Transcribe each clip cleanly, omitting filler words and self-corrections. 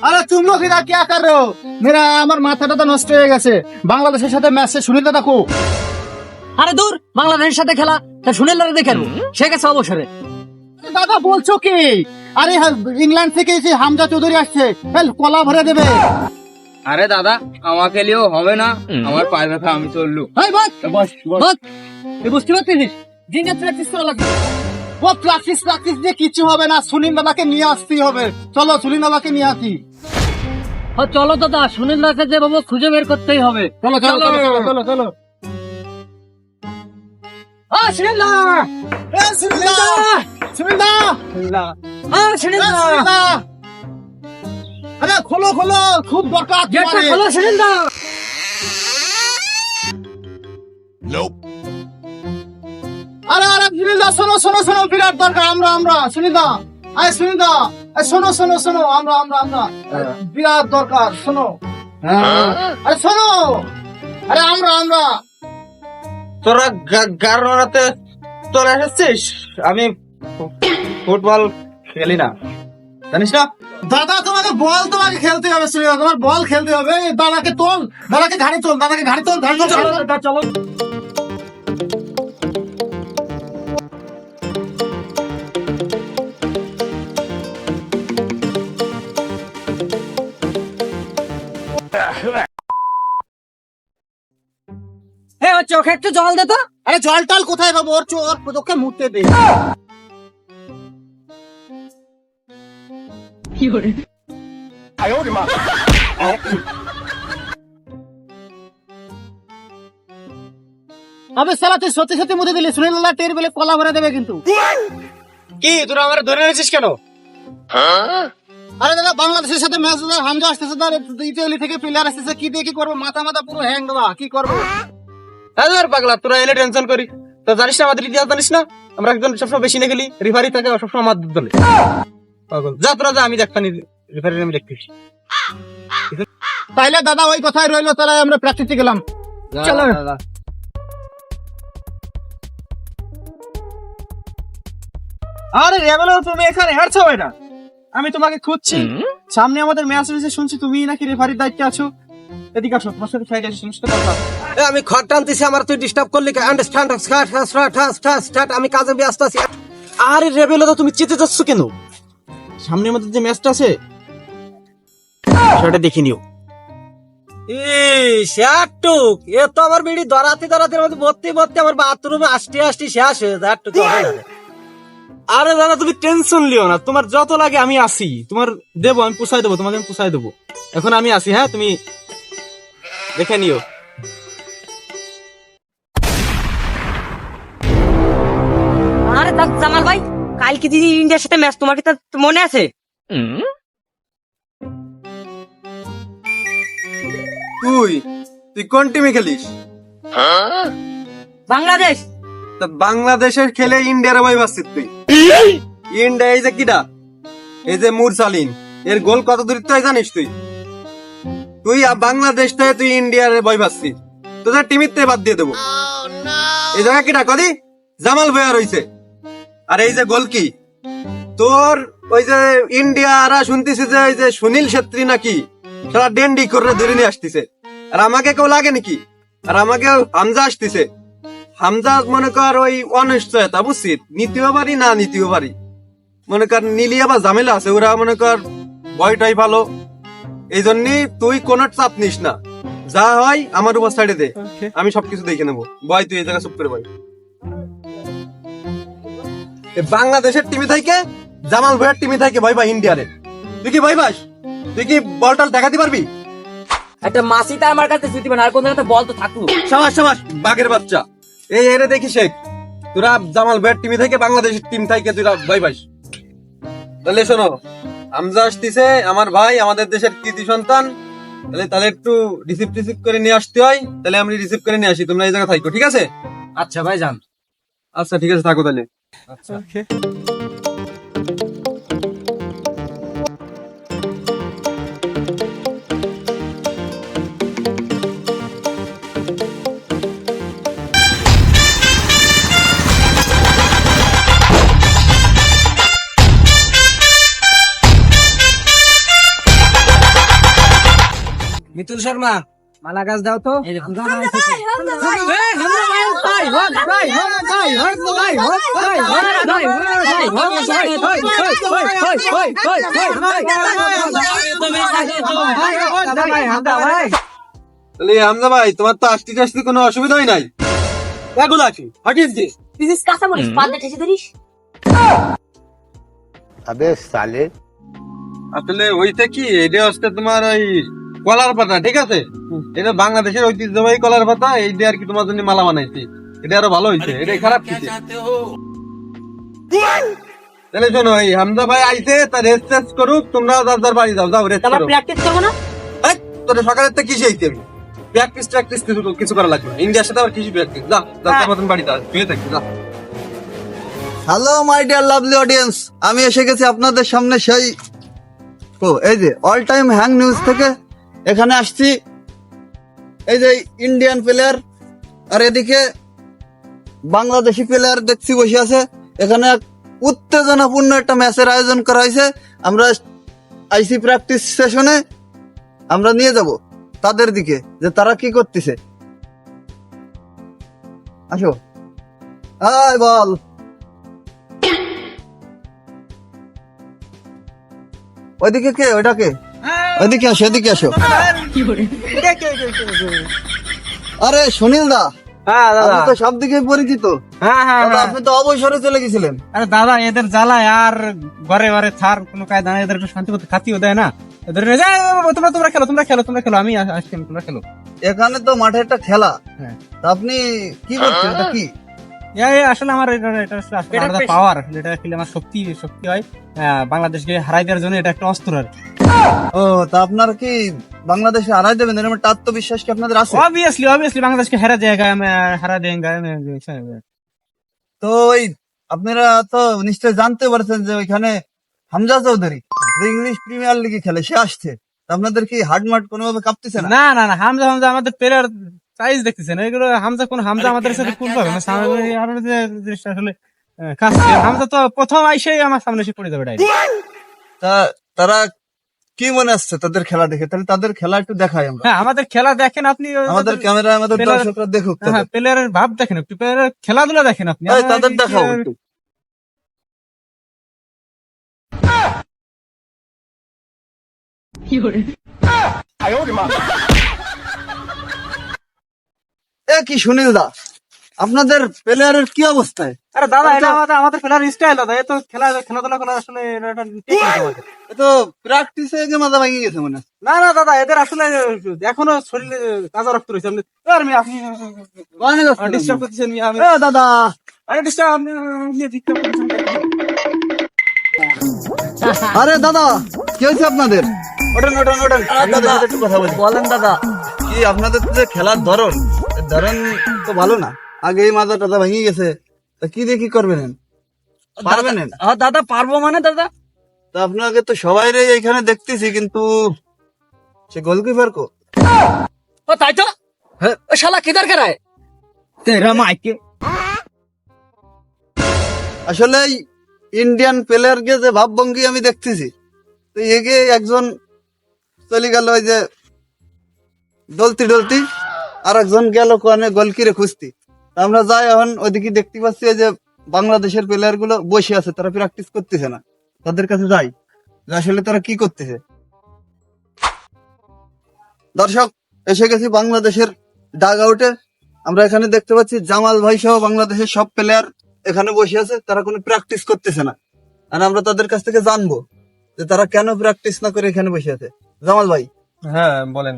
अरे तुम लोग इधर क्या कर रहे हो? मेरा আমার মাথাটা তো নষ্ট হয়ে গেছে। বাংলাদেশের সাথে ম্যাচে সুনীল দাদা কো? আরে দূর, বাংলাদেশের সাথে খেলা তা সুনীল দাদা দেখে আনবো। সে গেছে অবসরে। দাদা বলছো কি? আরে ইংল্যান্ড থেকে এসে হামজা চৌধুরী আসছে, কলা ভরে দেবে। আরে দাদা আমাকে লিও হবে না, আমার পায়ে ব্যথা, আমি চললু। এই বস বস বস, তুই বুঝতে পারছিস জিঙ্গা প্র্যাকটিস করা লাগবে। ও প্র্যাকটিস দিয়ে কিছু হবে না, সুনীল দাদাকে নিয়ে আসতেই হবে। চলো সুনীল দাদাকে নিয়ে আসি। ও চলো দাদা, সুনীল দাকে যে বাবু খুঁজে বের করতেই হবে। চলো চলো চলো চলো চলো। সুনীল দা, সুনীল দা, সুনীল দা, সুনীল দা, সুনীল দা। আরে খোলো খোলো, খুব দরকার গেটটা তোমার। খোলো সুনীল দা। আরে আরে সুনীল দা, শোনো শোনো শোনো, বিরাট দরকার। আমরা সুনীল দা, আরে সুনীল দা, শোনো শোনো শোনো, আমরা বিরাট দরকার, শোনো। আরে শোনো, আরে আমরা তোরা গারোনাতে চলে এসেছিস? আমি ফুটবল খেলি না, জানিস না? দাদা তোমাকে খেলতে হবে, সুনীল দা, তোমার বল খেলতে হবে। দাদাকে তোল, দাদাকে ঘাড়ি তোল, ঘাড়ি তোল। চলো ওর চোখে একটু জল দে তো। আরে জল টল কোথায় পাবো? ওর চোখে মুততে দে। আমি সালা তুই সত্যি সত্যি মুতে দিলি, সুনীল দাদা টের বেলে কলা ভরে দেবে কিন্তু। কি তোরা আমার ধরে এনেছিস কেন? আরে দাদা বাংলাদেশের সাথে ম্যাচ হামজা আসতেছে, ইতালি থেকে প্লেয়ার আসতেছে, কি দিয়ে কি করবো? মাথা পুরো হ্যাং দাদা, কি করবো? হাজার পাগলা, তোরা এলে টেনশন করি। তো জানিস না আমাদের ইতিহাস জানিস না? আমরা একজন সবসময় বেশি না খেলি, রিফারি থাকে সবসময় আমাদের দলে। পাগল যা, তোরা যা, আমি দেখতাম রিফারি, আমি দেখতেছি। তাইলে দাদা ওই কথাই রইলো, তাহলে আমরা প্র্যাকটিসে গেলাম। চলো। আরে রেবেলো, তুমি এখানে হারছো না? আমি তোমাকে খুঁজছি, সামনে আমাদের ম্যাচ হয়েছে, শুনছি তুমি নাকি রেফারির দায়িত্বে আছো। এদিকে আসো, তোমার সাথে ফাইট আছে, কথা। আমি ঘর টানতেছি, আমার তুই ডিস্টার্ব করলি। আমি কাজে ব্যস্ত আছি। আরে রেবেলো, তো তুমি চেতে যাচ্ছ কেন? সামনে আমাদের যে ম্যাচটা আছে সেটা দেখে নিও। শেয়ারটুক এ তো আমার বিড়ি দরাতে ভর্তি আমার বাথরুমে আসতে শেষ হয়ে যায়। আরে দাদা তুমি টেনশন লিও না, তোমার যত লাগে আমি আসি, তোমার দেবো, আমি পুষাই দেবো, তোমাকে আমি পুষাই দেবো। এখন আমি আসি, হ্যাঁ তুমি দেখে নিও। আরে জামাল ভাই, কালকে দিদি ইন্ডিয়ার সাথে ম্যাচ, তোমার কি তা মনে আছে? তুই কোন টিমে খেলিস? বাংলাদেশ। তা বাংলাদেশের খেলে ইন্ডিয়ার বই বাসছিস তুই? ইন্ডিয়া এই যে কিডা, এই যে মুরসালিন, এর গোল কত দূরত্ব হয় জানিস তুই? তুই বাংলাদেশ থেকে তুই ইন্ডিয়ার বই বাসছিস, তোদের টিমিতে বাদ দিয়ে দেবো। এই জায়গা কিডা কদি? জামাল ভুঁইয়া রইছে। আর এই যে গোল কি তোর, ওই যে ইন্ডিয়ারা শুনতেছি যে ওই যে সুনীল ছেত্রী নাকি সারা ডেন্ডি করে ধরে নিয়ে আসতেছে। আর আমাকে কেউ লাগে নাকি? আর আমাকে হামজা আসতেছে। হামজা মনে কর ওই অনিশ্চয়তা, বুঝছিস, নিতেও পারি না নিতেও পারি। মনে কর নিলি আবার ঝামেলা আছে, ওরা মনে কর ভয়টাই ভালো। এই জন্যই তুই কোনো চাপ নিস না, যা হয় আমার উপর সাইডে দে, আমি সবকিছু দেখে নেবো। বয় তুই এই জায়গা চুপ করে বয়। বাংলাদেশের টিমে থাকে, জামাল ভুঁইয়ার টিমে থাকে ভয় পাই ইন্ডিয়ারে। তুই কি ভয় পাস? তুই কি বল টল দেখাতে পারবি? একটা মাসিটা আমার কাছে দিতে পারে, আর কোন একটা বল তো থাকলো। সাবাস সাবাস, বাঘের বাচ্চা। এই এরে দেখি শেখ, তোরা জামাল ভুঁইয়ার টিমে থেকে বাংলাদেশের টিম থেকে তোরা ভয় পাস। তাহলে শোনো, হামজা আসতেছে, আমার ভাই, আমাদের দেশের কৃতি সন্তান। তাহলে একটু রিসিভ করে নিয়ে আসতে হয়, তাহলে আমি রিসিভ করে নিয়ে আসি, তোমরা এই জায়গা থাকো, ঠিক আছে? আচ্ছা ভাই যান। আচ্ছা ঠিক আছে, থাকো তাহলে। আচ্ছা। মিতুল শর্মা মালা গাছ দাও তো। তাহলে হামজা ভাই তোমার তো আসতে আসতে কোনো অসুবিধাই নাই। এগুলো আছে what is this? This is কাঁচামরিচ, পাল্টা ঠেসে ধরিস। আসলে ওইটা কি, এটা হচ্ছে তোমার ওই কলার পাতা, ঠিক আছে? এটা বাংলাদেশের ঐতিহ্যবাহী কলার পাতা, এই দিয়ে আর কি তোমার জন্য মালা বানাইছি। এটা আরো ভালো হয়েছে, এটা খারাপ কিছু। তাহলে শোনো, এই হামজা ভাই আইছে, তার রেস্ট টেস্ট করুক, তোমরা যার যার বাড়ি যাও, যাও রেস্ট তারপর করো। প্র্যাকটিস করবো না? তোর সকালের তো কিসে আইতে আমি প্র্যাকটিস কিছু করা লাগবে না। ইন্ডিয়ার সাথে আবার কিছু প্র্যাকটিস, যা যার মতন বাড়িতে শুয়ে থাকি, যা। Hello my dear lovely audience, আমি এসে গেছি আপনাদের সামনে সেই এই যে অল টাইম হ্যাং নিউজ থেকে। এখানে আসছি, এই যে ইন্ডিয়ান প্লেয়ার আর এদিকে বাংলাদেশি প্লেয়ার দেখছি বসে আছে। এখানে এক উত্তেজনাপূর্ণ একটা ম্যাচের আয়োজন করা হয়েছে। আমরা আইসি প্র্যাকটিস সেশনে আমরা নিয়ে যাব তাদের দিকে, যে তারা কি করতেছে। আসো, আয় বল। ওইদিকে কে, ওইটা কে? ওইদিকে আসো, এদিকে আসো। আরে সুনীল দা, হ্যাঁ দাদা, আপনি তো সব দিকে পরিচিত। হ্যাঁ হ্যাঁ দাদা, আপনি তো অবসরে চলে গেছিলেন। আরে দাদা, এদের জ্বালায় আর ঘরে ঘরে থার কোনো কায়দা নাই, এদের একটু শান্তি করতে খাতিও দেয় না। এদের তোমরা খেলো, আমি আসছি, তোমরা খেলো। এখানে তো মাঠে একটা খেলা, হ্যাঁ। তা আপনি কি করছেন? এটা কি? আসলে আমার এটা আসলে আলাদা পাওয়ার, যেটা খেলে আমার শক্তি হয়। বাংলাদেশকে হারাই দেওয়ার জন্য এটা একটা অস্ত্র আর কি। ও, তা আপনার কি বাংলাদেশে হারাই দেবেন এরকম একটা আত্মবিশ্বাস কি আপনাদের আছে? অবভিয়াসলি বাংলাদেশকে হারা দেगा, হারা দেंगे। তো ওই আপনারা তো নিশ্চয় জানতে পারছেন যে ওইখানে হামজা চৌধুরী যে ইংলিশ প্রিমিয়ার লিগে খেলে, সে আসছে। তা আপনাদের কি হার্ট মার্ট কোনোভাবে কাঁপতেছে না? না, হামজা আমাদের প্লেয়ার সাইজ দেখতেছেন এগুলো। হামজা আমাদের সাথে কোন পাবে না, জিনিসটা আসলে কাজ। হামজা তো প্রথম আইসেই আমার সামনে এসে পড়ে যাবে ডাইরেক্ট। তা তারা কি মনে আসছে তাদের খেলা দেখে? তাহলে তাদের খেলা একটু দেখাই আমরা। হ্যাঁ, আমাদের খেলা দেখেন আপনি, আমাদের ক্যামেরায় আমাদের প্লেয়ার- দর্শকরা দেখুক। হ্যাঁ, প্লেয়ারের ভাব দেখেন, একটু প্লেয়ারের খেলাধুলা দেখেন আপনি। এই, তাদের দেখাও একটু। এ কি সুনীল দা, আপনাদের প্লেয়ারের কি অবস্থায়? আরে দাদা, এটা আমাদের খেলার স্টাইল দাদা। এ তো খেলাধুলা করা আসলে এটা একটা technique আমাদের। এ তো প্র্যাকটিসে গিয়ে মাথা ভেঙে গেছে মনে হয়। না দাদা, এদের আসলে এখনো শরীরে তাজা রক্ত রয়েছে। আপনি ডিস্টার্ব করতেছেন। আমি এ দাদা, ডিস্টার্ব ডিস্টার্ব করতেছেন। আরে দাদা, কি হয়েছে আপনাদের? ওঠেন। আপনাদের সাথে একটু কথা বলি। বলেন দাদা, কি আপনাদের যে খেলার ধরন, এর ধরন তো ভালো না। আগে এই মাথা টাথা ভেঙে গেছে, তা কি দিয়ে কি করবেন? পারবেন? দাদা পারবো মানে দাদা? তা আপনাকে তো সবাই এখানে দেখতেছি, কিন্তু সে গোলকিপার কো? ও তাই তো, ও শালা কিধার করায় তেরা মাইকে। আসলে ইন্ডিয়ান প্লেয়ারকে যে ভাবভঙ্গি আমি দেখতেছি, তো এগে একজন চলে গেল ওই যে ডলতি, আর একজন গেল কোনে গোলকিরে খুঁজতি। তা আমরা যাই এখন ওইদিকে দেখতে পাচ্ছি ওই যে বাংলাদেশের প্লেয়ার গুলো বসে আছে, তারা প্র্যাকটিস করতেছে না। তাদের কাছে যাই যে আসলে তারা কি করতেছে। দর্শক, এসে গেছি বাংলাদেশের ডাগ আউটে। আমরা এখানে দেখতে পাচ্ছি জামাল ভাই সহ বাংলাদেশের সব প্লেয়ার এখানে বসে আছে, তারা কোনো প্র্যাকটিস করতেছে না। আর আমরা তাদের কাছ থেকে জানবো যে তারা কেন প্র্যাকটিস না করে এখানে বসে আছে। জামাল ভাই, হ্যাঁ বলেন।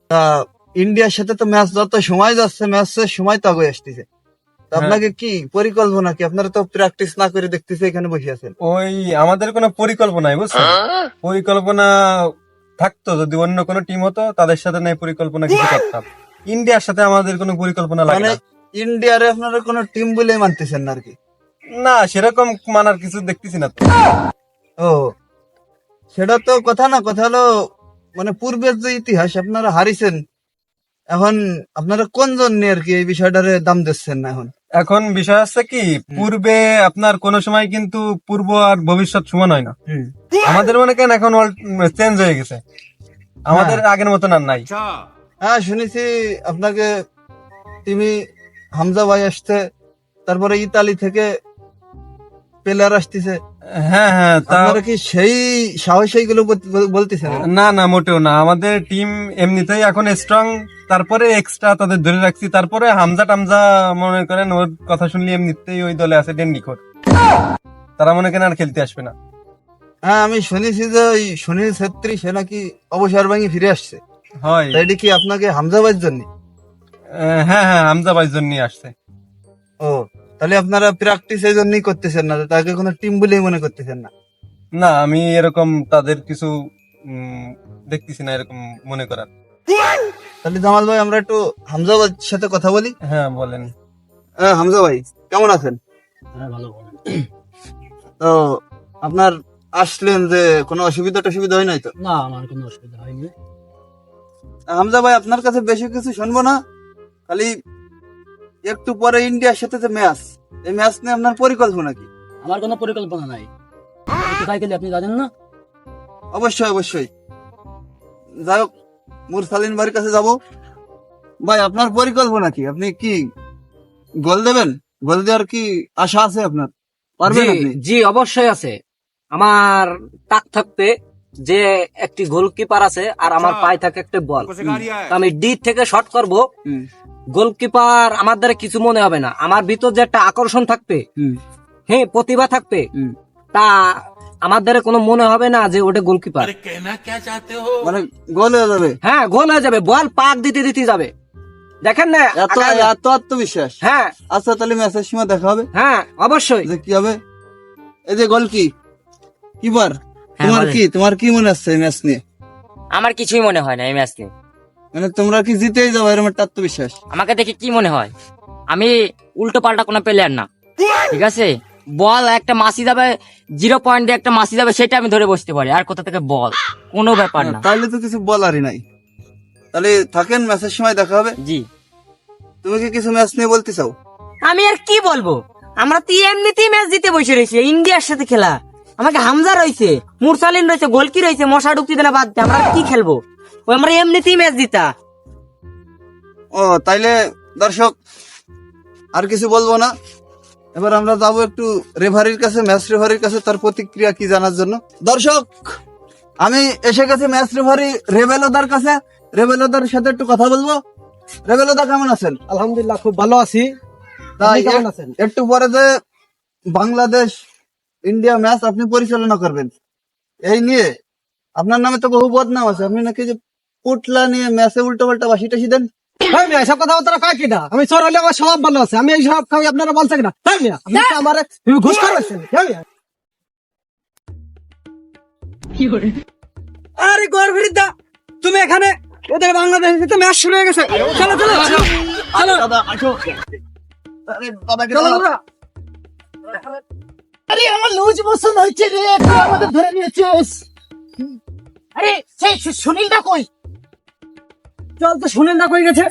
তা ইন্ডিয়ার সাথে তো ম্যাচ যত সময় যাচ্ছে, ম্যাচের সময় তো আগে আসতেছে। তা আপনাকে কি পরিকল্পনা কি? আপনারা তো প্র্যাকটিস না করে দেখতেছে এখানে বসে আছেন। ওই আমাদের কোনো পরিকল্পনা নাই, বুঝছেন? পরিকল্পনা থাকতো যদি অন্য কোনো টিম হতো, তাদের সাথে নাই পরিকল্পনা কিছু করতাম। ইন্ডিয়ার সাথে আমাদের কোনো পরিকল্পনা লাগে মানে না। ইন্ডিয়ারে আপনারা কোনো টিম বলে মানতেছেন না আর কি? না, সেরকম মানার কিছু দেখতেছি না তো। ও, সেটা তো কথা না। কথা হলো মানে পূর্বের যে ইতিহাস, আপনারা হারিছেন। এখন আপনারা কোন জন্য আর কি এই বিষয়টারে দাম দিচ্ছেন না? এখন বিষয় হচ্ছে কি, পূর্বে আপনার কোন সময় কিন্তু পূর্ব আর ভবিষ্যৎ সমান হয় না। আমাদের মনে করেন এখন চেঞ্জ হয়ে গেছে। আমাদের আগের মতন আর নাই। হ্যাঁ শুনেছি আপনাকে টিমি হামজা ভাই আসছে, তারপরে ইতালি থেকে প্লেয়ার আসতেছে। হ্যাঁ হ্যাঁ, তা আপনারা কি সেই সাহস এইগুলো বলতেছেন? না না, মোটেও না। আমাদের টিম এমনিতেই এখন স্ট্রং, তারপরে এক্সট্রা তাদের ধরে রাখছি। তারপরে হামজা টামজা মনে করেন ওর কথা শুনলে এমনিতেই ওই দলে আছে ডেন্ডিখোর, তারা মনে করেন আর খেলতে আসবে না। হ্যাঁ আমি শুনেছি যে ওই সুনীল ছেত্রী সে নাকি অবসর ভাঙি ফিরে আসছে। হয়। তাই এটা কি আপনাকে হামজা ভাইয়ের জন্য? হ্যাঁ হ্যাঁ, হামজা বাইজন নিয়ে আসছে। ও, তাহলে আপনারা প্র্যাকটিস এই জন্যই করতেছেন না, তাকে কোনো টিম বলেই মনে করতেছেন না? না, আমি এরকম তাদের কিছু দেখতেছি না এরকম মনে করার। তাহলে জামাল ভাই আমরা একটু হামজা ভাইয়ের সাথে কথা বলি। হ্যাঁ বলেন। হামজা ভাই কেমন আছেন? ভালো। তো আপনার আসলেন যে কোনো অসুবিধা টসুবিধা হয় নাই তো? না, আমার কোনো অসুবিধা হয়নি। হামজা ভাই আপনার কাছে বেশি কিছু শুনবো না, খালি একটু পরে ইন্ডিয়ার সাথে যে ম্যাচ, এই ম্যাচ নিয়ে আপনার পরিকল্পনা কি? আমার কোনো পরিকল্পনা নাই। কোথায় গেলে আপনি জানেন না? অবশ্যই অবশ্যই, যাই হোক মুরসালিন ভাইয়ের কাছে যাব। ভাই আপনার পরিকল্পনা কি? আপনি কি গোল দেবেন? গোল দেওয়ার কি আশা আছে আপনার? পারবেন আপনি? জি অবশ্যই আছে। আমার তাক থাকতে যে একটি গোলকিপার আছে আর আমার পায়ে থাকে একটা বল, আমি ডি থেকে শট করব। হুম, গোলকিপার আমার দ্বারা কিছু মনে হবে না। আমার ভিতর যে একটা আকর্ষণ থাকবে, হুম, হ্যাঁ প্রতিভা থাকবে, হুম। তা আমার দ্বারা কোনো মনে হবে না যে ওটা গোলকিপার। মানে গোল হয়ে যাবে? হ্যাঁ গোল হয়ে যাবে, বল পাক দিতে দিতে যাবে। দেখেন না এত আকাশ- এত আত্মবিশ্বাস? হ্যাঁ আচ্ছা তাহলে ম্যাচের সময় দেখা হবে। হ্যাঁ অবশ্যই। যে কি হবে, এই যে গোল কি কিপার, হ্যাঁ, তোমার বলেন। কি তোমার কি মনে হচ্ছে এই ম্যাচ নিয়ে? আমার কিছুই মনে হয় না এই ম্যাচ নিয়ে। মানে তোমরা কি জিতেই যাবে এরকম একটা আত্মবিশ্বাস? আমাকে দেখে কি মনে হয়? আমি উল্টো পাল্টা কোনো প্লেয়ার না, ঠিক আছে? বল একটা মাসি যাবে, 0 পয়েন্ট দিয়ে একটা মাসি যাবে, সেটা আমি ধরে বসতে পারি। আর কোথা থেকে বল, কোনো ব্যাপার না। তাহলে তো কিছু বলারই নাই। তাহলে থাকেন, ম্যাচের সময় দেখা হবে। জি, তুমি কি কিছু ম্যাচ নিয়ে বলতে চাও? আমি আর কি বলবো? আমরা তো এমনিতেই ম্যাচ জিতে বসে রয়েছি, ইন্ডিয়ার সাথে খেলা। আমাকে হামজা রয়েছে, মুরসালিন রয়েছে, গোলকি রয়েছে, মশা ঢুকতে দেনা বাদ দিয়ে আমরা আর কি খেলবো? ওই আমরা এমনিতেই ম্যাচ জিতা। ও তাইলে দর্শক আর কিছু বলবো না, এবার আমরা যাবো একটু রেফারির কাছে, ম্যাচ রেফারির কাছে, তার প্রতিক্রিয়া কি জানার জন্য। দর্শক আমি এসে গেছি ম্যাচ রেফারি রেবেলদার কাছে। রেবেলদার সাথে একটু কথা বলবো। রেবেলদা কেমন আছেন? আলহামদুলিল্লাহ খুব ভালো আছি। তাই আপনি কেমন আছেন? একটু পরে যে বাংলাদেশ ইন্ডিয়া ম্যাচ আপনি পরিচালনা করবেন, এই নিয়ে আপনার নামে তো বহু বদনাম আছে। আপনি নাকি যে পুটলা নিয়ে ম্যাচে উল্টো পাল্টা বাসি টাসি দেন। ভাই মিয়া, এসব কথাবার্তা কয় কিনা? আমি চোর হলে আমার স্বভাব ভালো আছে, আমি এই সব খাই আপনারা বলছেন না। ভাই মিয়া, আপনি তো আমার ঘুষ করেছেন। আরে গর্ভরিদা, তুমি এখানে, ওদের বাংলাদেশে তো ম্যাচ শুরু হয়ে গেছে। চলো চলো চলো দাদা আসো। আরে দাদাকে চলো দাও। দাদা। আরে আমার লুজ মোশন হচ্ছে রে, তুই আমাদের ধরে নিয়েছিস। আরে সেই সুনীলটা কই? চল তো শুনেন না কই গেছে।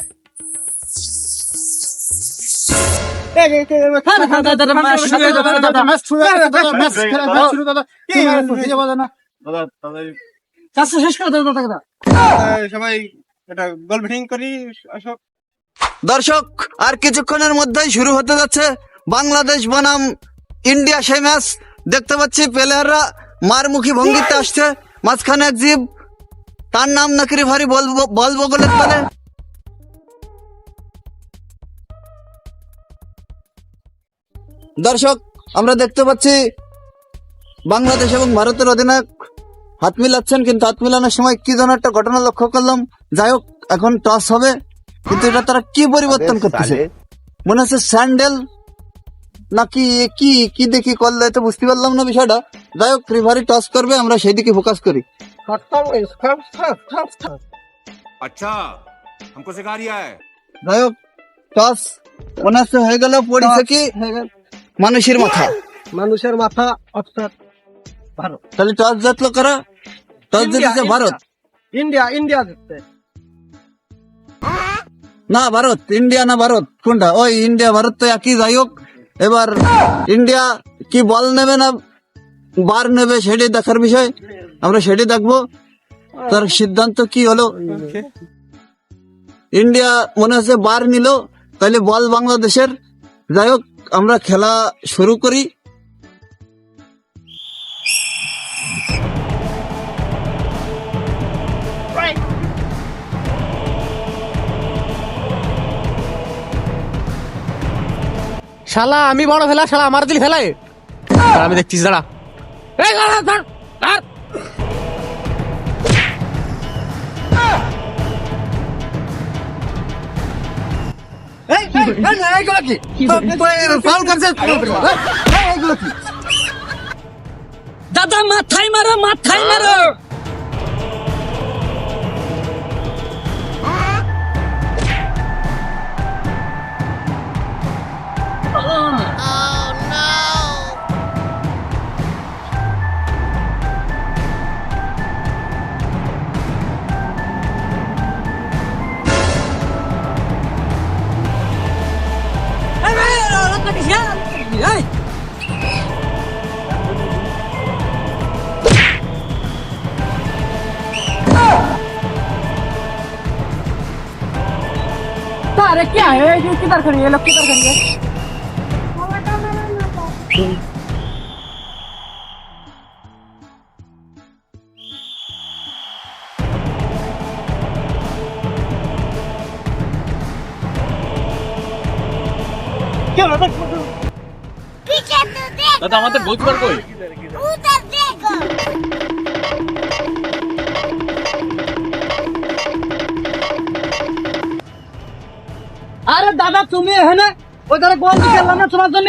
কাজটা শেষ করে দেবো দাদা। সবাই এটা গোল ব্যাটিং করি আসো। দর্শক আর কিছুক্ষণের মধ্যেই শুরু হতে যাচ্ছে বাংলাদেশ বনাম ইন্ডিয়া সেই ম্যাচ। দেখতে পাচ্ছি প্লেয়াররা মারমুখী ভঙ্গিতে আসছে, মাঝখানে এক জীব, তার নাম নাকি রেফারি বল বগলের তলে। দর্শক আমরা দেখতে পাচ্ছি বাংলাদেশ এবং ভারতের অধিনায়ক হাত মিলাচ্ছেন, কিন্তু হাত মিলানোর সময় কি যেন একটা ঘটনা লক্ষ্য করলাম। যাই হোক এখন টস হবে, কিন্তু এটা তারা কি পরিবর্তন করতেছে? মনে হচ্ছে স্যান্ডেল নাকি কি কি দেখি করলে তো বুঝতে পারলাম না বিষয়টা। যাই হোক রেফারি টস করবে, আমরা সেই দিকে ফোকাস করি। अच्छा हमको सिखा रिया है। যাই হোক টস মনে হচ্ছে হয়ে গেল, পড়েছে কি মানুষের মাথা। মানুষের মাথা অর্থাৎ ভারত। তাহলে টস জিতলো কারা? টস জিতেছে ভারত। ইন্ডিয়া ইন্ডিয়া জিতছে। না ভারত, ইন্ডিয়া না ভারত, কোনটা? ওই ইন্ডিয়া ভারত তো একই। যাই হোক এবার ইন্ডিয়া কি বল নেবে না বার নেবে সেটাই দেখার বিষয়, আমরা সেটাই দেখবো। তোর সিদ্ধান্ত কি হলো? ইন্ডিয়া মনে হচ্ছে বার নিল, তাহলে বল বাংলাদেশের। যাই হোক, আমরা খেলা শুরু করি। শালা আমি বড় ফেলা, শালা আমার দিল ফেলায়। আমি দেখছিস, দাঁড়া। এই দাঁড়া, দাঁড়া, দাঁড়া। দাদা মাথায় মারো, মাথায় মারো। अरे क्या है ये, किधर खड़ी है, लोग किधर खड़ी है? দাদা আমাদের গোলকিপার কই? उधर देखो। আরে দাদা, তুমি এখানে ওই ধারে গোল খেললাম না তোমার জন্য।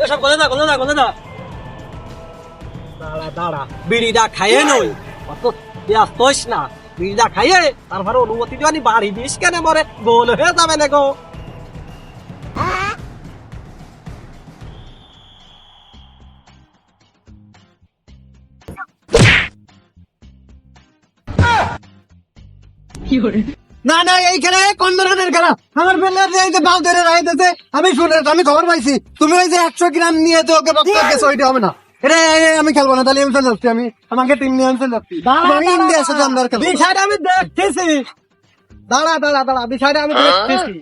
এসব গলে না, গলে না, গলে না। দাঁড়া, দাঁড়া, বিড়িটা খাইয়ে নই, অত ব্যস্ত হইস না। বিড়িটা খাইয়ে তারপরে অনুমতি দিবানি, বাড়ি দিস কেন মরে, গোল হয়ে যাবে না গো। না না, এই খেলা কোন ধরনের খেলা? আমার প্লেয়ার এই যে বাল ধরে রাইতেছে, আমি শুনে, আমি খবর পাইছি তুমি ওই যে 100 গ্রাম নিয়ে তো ওকে বক্তব্য গেছো, ওইটা হবে না। এটা আমি খেলবো না, তাহলে আমি চলে যাচ্ছি। আমি আমাকে টিম নিয়ে আমি চলে যাচ্ছি। আমি ইন্ডিয়ার সাথে আমরা খেলবো। বিষয়টা আমি দেখতেছি। দাঁড়া দাঁড়া দাঁড়া, বিষয়টা আমি দেখতেছি।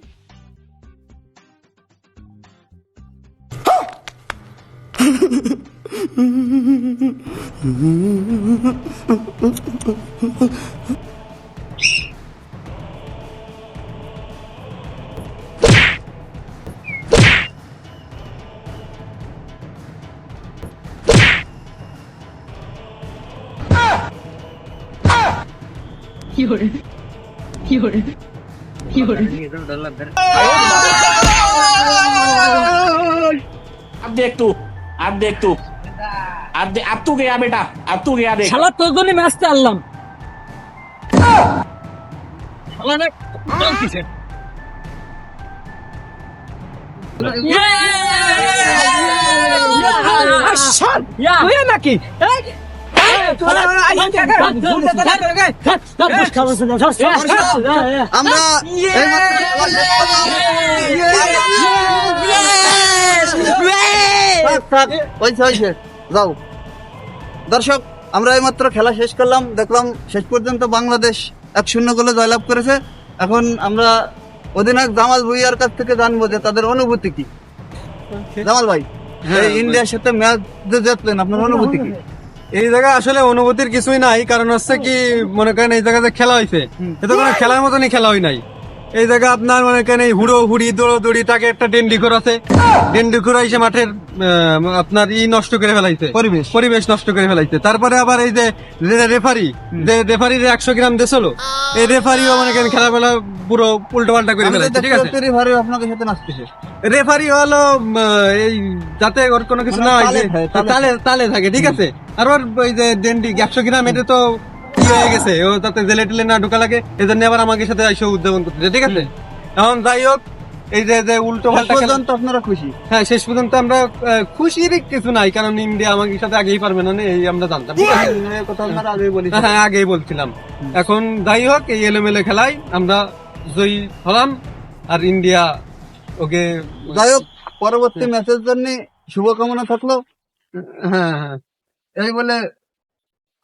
अब देख तू, अब देख तू, अब तू गया बेटा, अब तू गया देख। শালা তোর জন্য ম্যাচটা আনলাম। শালা না চলতিছে। তুই নাকি? আমরা যাও দর্শক, আমরা এইমাত্র খেলা শেষ করলাম, দেখলাম শেষ পর্যন্ত বাংলাদেশ 1-0 গোলে জয়লাভ করেছে। এখন আমরা অধিনায়ক জামাল ভুঁইয়ার কাছ থেকে জানবো যে তাদের অনুভূতি কি। জামাল ভাই, এই ইন্ডিয়ার সাথে ম্যাচ যে জিতলেন, আপনার অনুভূতি কি? এই জায়গায় আসলে অনুভূতির কিছুই নাই, কারণ হচ্ছে কি মনে করেন এই জায়গায় যে খেলা হয়েছে, এটা কোনো খেলার মতনই খেলা হয় নাই। এই জায়গা আপনার মনে করেন এই হুড়ো হুড়ি দৌড়ি তাকে একটা ডেন্ডিখোর আছে, ডেন্ডিখোর এসে মাঠের আপনার নষ্ট করে ফেলাইছে, পরিবেশ নষ্ট করে ফেলাইছে। তারপরে আবার এই যে রেফারি, যে রেফারি 100 গ্রাম দেছিল, এই রেফারিও মনে করেন খেলাবেলা পুরো উল্টো পাল্টা করে ফেলাইছে, ঠিক আছে। আপনাকে সাথে নাচতেছে রেফারি হলো এই যাতে ওর কোনো কিছু না হয়, তালে থাকে, ঠিক আছে। আর ওর ওই যে ডেন্ডি 100 গ্রাম এটা তো কি হয়ে গেছে, ও তাতে জেলে টেলে না ঢোকা লাগে, এই জন্য আবার আমাকে সাথে এসে উদ্যাপন করতেছে, ঠিক আছে। এখন যাই হোক, এই যে উল্টো পাল্টা পর্যন্ত আপনারা খুশি? হ্যাঁ, শেষ পর্যন্ত আমরা খুশির কিছু নাই, কারণ ইন্ডিয়া আমাকে সাথে আগেই পারবে না, এই আমরা জানতাম, ঠিক আছে। কথা আপনারা আগেই বলি। হ্যাঁ, আগেই বলছিলাম। এখন যাই হোক, এই এলোমেলো খেলায় আমরা জয়ী হলাম, আর ইন্ডিয়া ওকে যাই হোক, পরবর্তী ম্যাচের জন্য শুভকামনা থাকলো। হ্যাঁ হ্যাঁ এই বলে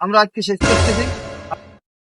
আমরা আজকে শেষ করতেছি।